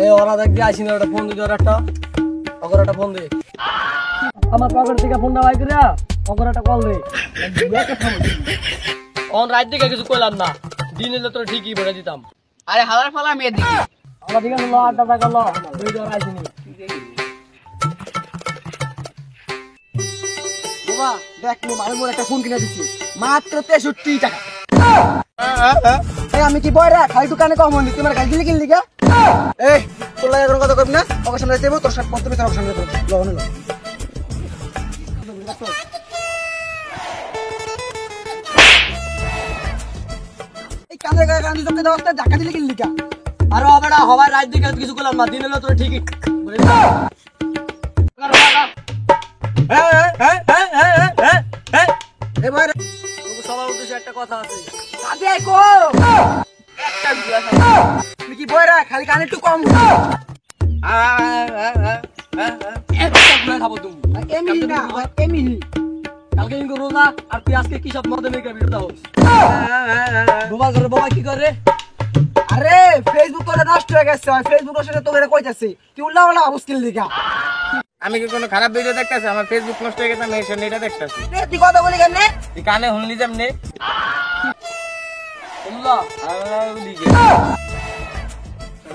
এ ওরা দেখ দিয়ে আসিনা একটা ফোন দিতে একটা ওকে একটা ফোন দে আমার পকেট থেকে ফোনটা বাই করে ওকে একটা কল দে অন রাত দিকে কিছু কইলাম না দিন এলে তো ঠিকই বলে দিতাম আরে হালার ফালা মেয়ে দিকে আমার দিকে ল 8 টাকা ল দুই জন আসিনি বাবা দেখ নি মারে মোর একটা ফোন কিনে দিছি মাত্র 63 টাকা আমি কি বয়রা খালি দোকানে কম হনি তোমার গাল দিলি কিনলি গা এই তোর লাগে কোনো কথা কইব না ওকে সামনে দেব তোর সাথে পত্র তোর সামনে দেব ল ল এই কানে গায় গান দিতে দাও টাকা দিলি কিনলি গা আরে ওবেড়া হবার রাত দিকে কিছু কইলাম না দিন এলে তো ঠিকই বলে এ বয়রা সবার উদ্দেশ্যে একটা কথা আছে কাজে আই কো একটা গুলা তুমি কি বয়রা খালি কানে একটু কম একটা গুলা খাবো তুমি এমনি না এমনি কালকে ইনকো রোজা আর তুই আজকে কি সব মদে মেকে ভিডিওটা হোস বাবা কি করে আরে ফেসবুক তোরে নষ্ট হয়ে গেছে ফেসবুক নষ্ট হয়ে তোরে কইতাছি তুই উল্লা উল্লা আবুস কিল দিগা আমি কি কোনো খারাপ ভিডিও দেখতেছি আমার ফেসবুক নষ্ট হয়ে গেছে আমি এসে এটা দেখতেছি তুই কথা বলি কেন তুই কানে শুনলি যেমনি আল্লাহ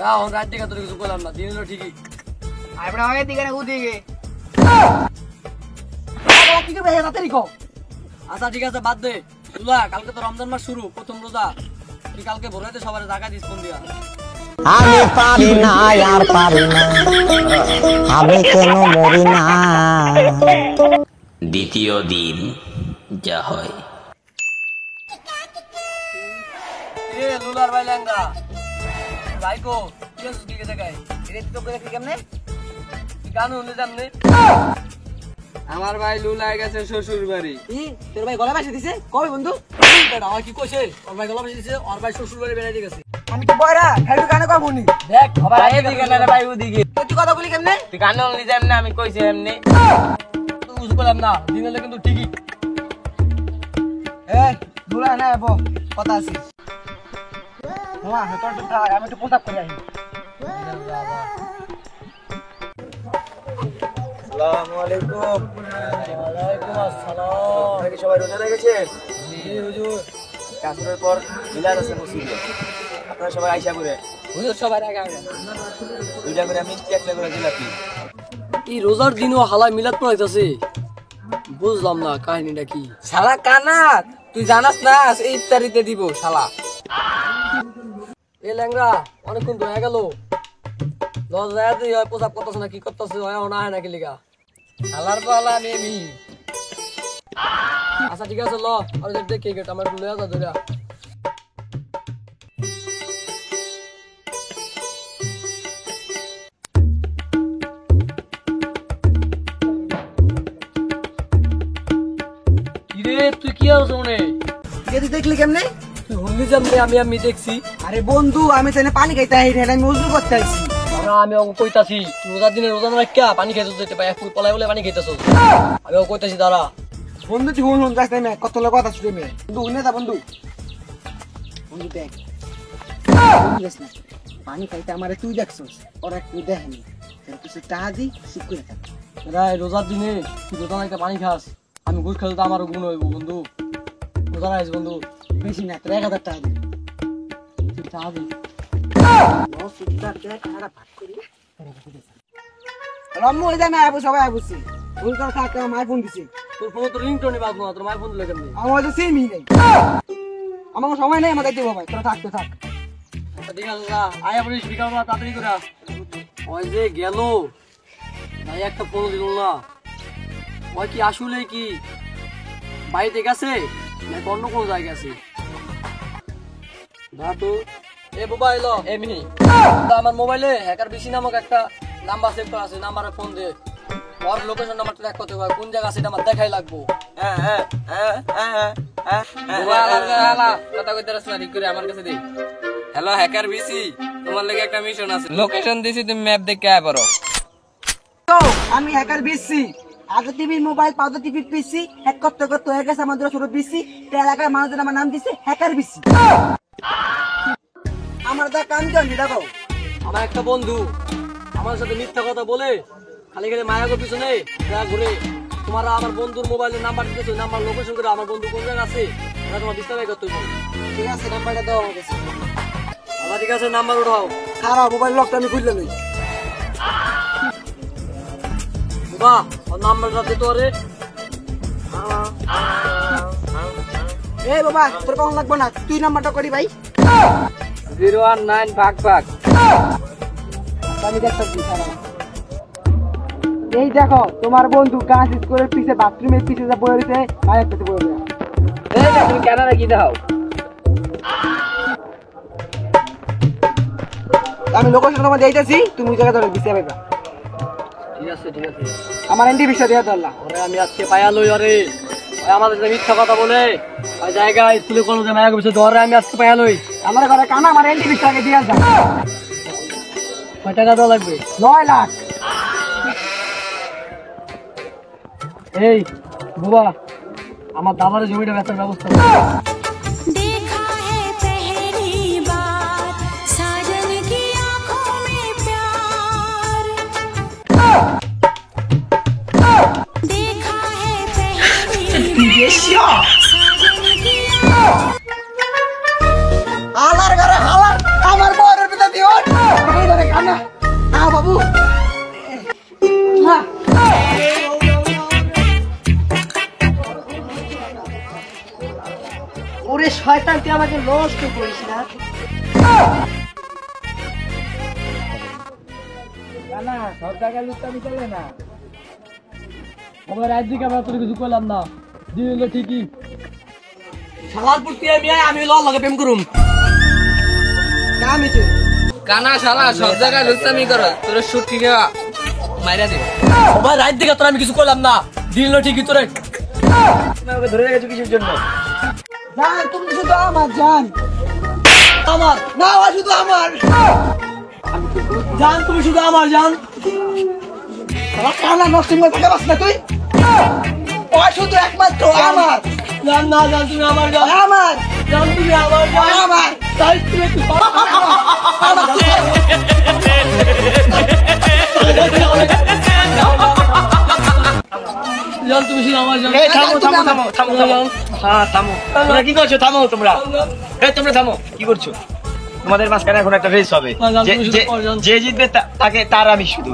রাও রাত দিকে তোর কিছু কইলাম না দিন এলো ঠিকই আমরা ওই দিকে না ওদিকে কি করবে রাতেরই কো আচ্ছা ঠিক আছে বাদ দে তুলা কালকে তো রমজান মাস শুরু প্রথম রোজা তুই কালকে ভোরাইতে সবার জায়গা দিস ফোন দিয়া আমি পারি না আর পারি না আমি কেন মরি না দ্বিতীয় দিন যা হয় এ লুলার ভাই লেঙ্গা ভাইকো কি আছে দিকে দেখাই রে তো করে কি কেমনে তুই গান শুনলে জানলে আমার ভাই লুলায় গেছে শ্বশুর বাড়ি ই তোর ভাই গলা বাসি দিছে কই বন্ধু আমার কি কইছে ওর ভাই গলা বেশি দিছে ওর ভাই শ্বশুর বাড়ি বেড়াইতে গেছে আমি কি বয়রা খালি কানে কম হনি দেখ সবাই ভাই এদিকে না রে ভাই ওদিকে তুই কথা বলি কেমনে তুই কানে শুনলি যেমনি আমি কইছি এমনি তুই বুঝতে পারলাম না দিন এলে কিন্তু ঠিকই এই দুলা না এবো কথা আছে হ্যাঁ তোর তো থাক আমি একটু প্রতাপ করে আসি আসসালামু আলাইকুম ওয়ালাইকুম আসসালাম ভাই সবাই রোজা রেখেছে জি হুজুর কাসরের পর মিলাদ আছে মসজিদে আপনারা সবাই আইসা করে হুজুর সবাই আগে আগে দুইটা করে মিষ্টি একটা করে জিলাপি এই রোজার দিনও হালাই মিলাদ পড়াইতাছে বুঝলাম না কাহিনীটা কি শালা কানা তুই জানাস না এই ইফতারিতে দিব শালা এ ল্যাংরা অনেকক্ষণ তো হয়ে গেল লজায় তুই হয় পোশাক করতেছ না কি করতেছ হয় না হয় নাকি লিগা শালার পালা নেমি আচ্ছা ঠিক আছে ল আর দেখে গেট আমার লয়া যা ধরে কিরে তুই কি আছো মনে তুই দেখলি কেমনে তুই হুন্দি জানলে আমি দেখছি আরে বন্ধু আমি তাহলে পানি খাইতে আই না আমি উজু করতে আইছি আমি ওকে কইতাছি তুই রোজার দিনে রোজা না রাখিয়া পানি খাইতে যেতে পাই ফুল পলাই বলে পানি খাইতেছ আমি ওকে কইতাছি দাঁড়া বন্ধু তুই হুন হুন যাস না কত লোক কথা শুনে মে বন্ধু হুনে যা বন্ধু বন্ধু দেখ বুঝলিস না পানি খাইতে আমারে তুই দেখছস ওরা তুই দেখেনি তোর কিছু টাকা দি শিখ করে থাক রাই রোজার দিনে তুই রোজা রাখতে পানি খাস আমি ঘুষ খেলে তো আমারও গুণ হইব বন্ধু রোজা রাখিস বন্ধু বেশি না তোর 1000 টাকা দি তুই টাকা দি রাম্মু ওই জানা আবু সবাই আবুছি ভুল করে থাকতে আমার ফোন দিছি তোর ফোন তো রিংটোনই বাজবো না তোর মায়ের ফোন দিলে কেমনি আমার তো সিমই নেই আমার সময় নেই আমাকে দিব ভাই তোরা থাকতে থাক ঠিক আছে যা আয়া বলিস বিকালবেলা তাড়াতাড়ি করে আস ওই যে গেল ভাই একটা ফোন দিল না ওই কি আসলে কি বাড়িতে গেছে না অন্য কোনো জায়গায় গেছে না তো এ বাবা এলো এমনি আমার মোবাইলে হ্যাকার বেশি নামক একটা নাম্বার সেভ করা আছে নাম্বারে ফোন দে ওর লোকেশন নাম্বার ট্র্যাক করতে হবে কোন জায়গা সেটা আমার দেখাই লাগবো কথা কইতে রাস না ঠিক করে আমার কাছে দে হ্যালো হ্যাকার বিসি তোমার লাগি একটা মিশন আছে লোকেশন দিছি তুমি ম্যাপ দেখে আয় পারো তো আমি হ্যাকার বিসি আগে টিভির মোবাইল পাউডার টিভির পিসি হ্যাক করতে করতে হয়ে গেছে আমাদের ছোট পিসি তে এলাকার মানুষজন আমার নাম দিছে হ্যাকার বিসি আমার দা কাম জানি দেখো আমার একটা বন্ধু আমার সাথে মিথ্যা কথা বলে খালি খালি মায়াগো পিছনে ঘুরে তোমার আমার বন্ধুর মোবাইলের নাম্বার দিতেছো, নাম্বার লোকেশন করে আমার বন্ধু কোন জায়গায় আছে ওরা তোমার বিস্তারিত করতে হবে। ঠিক আছে নাম্বারটা দাও আমার কাছে। আচ্ছা ঠিক আছে, নাম্বার উঠাও। খারাপ মোবাইল লকটা আমি খুললে নই। বাবা ওর নাম্বারটা দে তো রে। এই বাবা তোর কখন লাগবে না, তুই নাম্বারটা করি ভাই। 019 ভাগ ভাগ। আমি দেখতেছি খারাপ। এই দেখো তোমার বন্ধু গাছ স্কুলের পিছে বাথরুমের পিছে যা বয়ে রয়েছে মায়ের পেতে বয়ে রয়েছে। এই যে তুমি কেন কি দাও? আমি লোকেশন তোমার যাইতেছি, তুমি ওই জায়গা ধরে দিতে পারবা। ঠিক আছে ঠিক আছে। আমার এন্টি বিষয় দেওয়া ধরলাম। ওরে আমি আজকে পায়া লই ওরে, ওই আমাদের সাথে মিথ্যা কথা বলে ওই জায়গায় স্কুলে কলেজে মায়াগো পিছনে ধরে আমি আজকে পায়া লই। আমার ঘরে কানা আমার এন্টি বিষয়কে দিয়ে যা। কয় টাকা দেওয়া লাগবে? 9 লাখ। এই বাবা আমার দাদার জমিটা বেচার ব্যবস্থা করো। देखा है पहली बार साजन की आंखों में प्यार देखा है पहली साजन की হালার ঘরে হালার আমার বউয়ের পিছে দিও। এই ধরে কানা বাবু। হ্যাঁ ওরে শয়তান তুই আমাকে নষ্ট করিস না। না সব জায়গায় লুটটা চলে না। আমার রাত দিকে আমরা তোর কিছু করলাম না, দিল ঠিকই। শালার পুতি আমি লগে প্রেম করুম। কাম হইছে কানা শালা সব জায়গায় লুচ্চামি করো, তোর সুটকি খাওয়া মাইরা দে। আমার রাত দিকে তোর আমি কিছু করলাম না, দিল ঠিকই তোরে। তুমি আমাকে ধরে রেখেছো কিসের জন্য? জান তুমি শুধু আমার জান। আমার না ও শুধু আমার। জান, তুমি শুধু আমার জান। আমার কানা নষ্ট করে থাকা বাস না তুই। ও শুধু একমাত্র আমার। জান না জান, তুমি আমার জান। আমার জান তুমি আমার জান। আমার তাই তুমি একটু জান, তুমি শুধু আমার জান। এই থামো থামো থামো থামো থামো। হ্যাঁ থামো। তোমরা কি করছো? থামো তোমরা। এই তোমরা থামো। কি করছো? তোমাদের মাঝখানে এখন একটা রেস হবে। যে জিতবে তাকে তার আমি শুধু।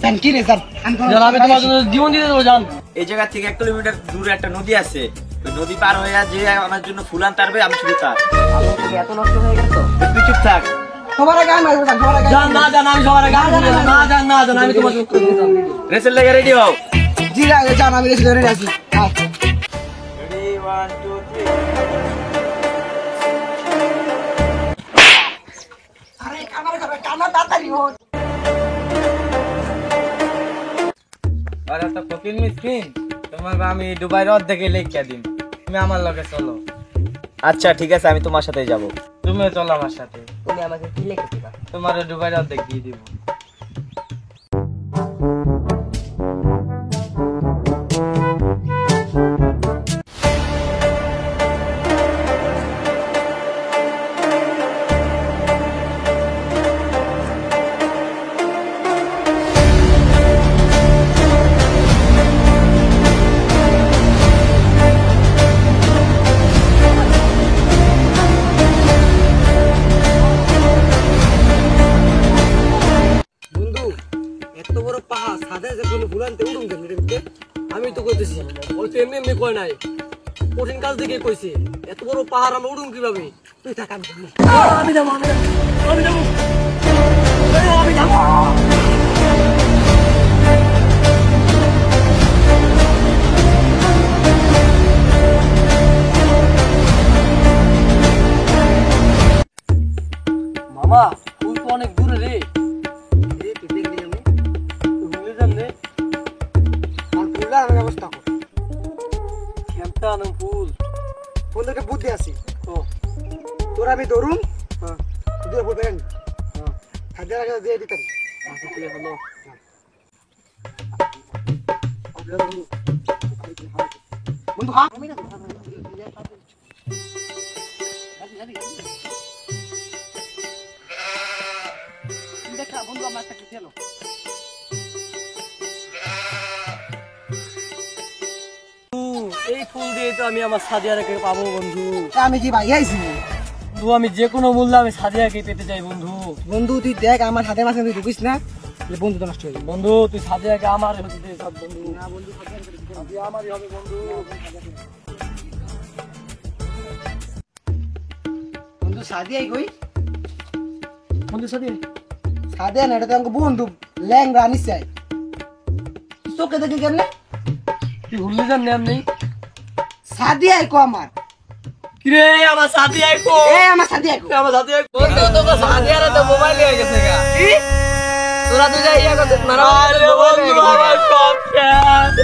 জান কি রে জান জান আমি তোমার জন্য জীবন দিয়ে দেবো জান। এই জায়গা থেকে 1 কিলোমিটার দূরে একটা নদী আছে, ওই নদী পার হয়ে যে আমার জন্য ফুল আনতে পারবে আমি শুধু তার। এত নষ্ট হয়ে গেল তো। তুই চুপ থাক। সবার আগে আমি আসবো, সবার আগে জান না জান, আমি সবার আগে না জান না জান, আমি তোমার জন্য করে দিতাম। রেসের লেগে রেডি হও। জি আগে জান আমি রেসে ধরে আছি। রেডি 1 2 3। আরে আমার ঘরে কানা তাড়াতাড়ি হো। আর একটা ফকির মিসকিন, তোমাকে আমি দুবাইয়ের অর্ধেকে লেখা দিন, তুমি আমার লগে চলো। আচ্ছা ঠিক আছে, আমি তোমার সাথে যাব। তুমিও চলো আমার সাথে। তুমি আমাকে কি লিখে দিবা? তোমার দুবাইয়ের অর্ধেক দিয়ে দিব। বন্ধু এত বড় পাহাড় সাদা যে কোনো ভুলানতে উড়ুম কেন রে? আমি তো কইতেছি ওই তো এমনি এমনি কয় নাই, কঠিন কাজ দেখে কইছে। এত বড় পাহাড় আমরা উড়ুম কিভাবে? তুই থাক আমি যাবো। আমি যাবো আমি যাবো আমি যাবো আমি যাবো। মামা তুই তো অনেক দূরে রে। তুই দেখলি আমি ভুলে যাম রে। আর ফুলটা আমার ব্যবস্থা কর। খেমটা আনম ফুল। বন্ধুকে বুদ্ধি আছে। ও তোর আমি ধরুম, হ্যাঁ দিয়ে বলবেন হ্যাঁ খাদ্যের আগে দিয়ে দিতাম। আচ্ছা ঠিক আছে লো। বন্ধু হ্যাঁ আচ্ছা বন্ধু আমার একটা খেলো এই ফুল দিয়ে তো আমি আমার সাদিয়াকে পাবো বন্ধু। আমি কি ভাই আইছি বন্ধু আমি যে কোনো মূল্যে আমি সাদিয়াকে পেতে চাই বন্ধু। বন্ধু তুই দেখ আমার হাতে মাঝে তুই ঢুকিস না বন্ধু তো নষ্ট হয়ে যাবে বন্ধু তুই সাদিয়াকে আমার হতে দে সব বন্ধু। না বন্ধু সাদিয়া আমারই হবে বন্ধু। বন্ধু সাদিয়াই কই বন্ধু সাদিয়া সাদিয়া না এটা তো আমাকে বন্ধু ল্যাংরা আনিস চাই চোখে দেখি কেমনে তুই ভুললি যান নাম নেই সাদিয়াই কো আমার কিরে আমার সাদিয়া কো আমার সাদিয়াই কো আমার সাদিয়া বন্ধু তোকে সাদিয়ারে তো মোবাইল নিয়ে গেছে গা কি তোরা দুই যাই ইয়া করতে মারা বন্ধু আমার সব শেষ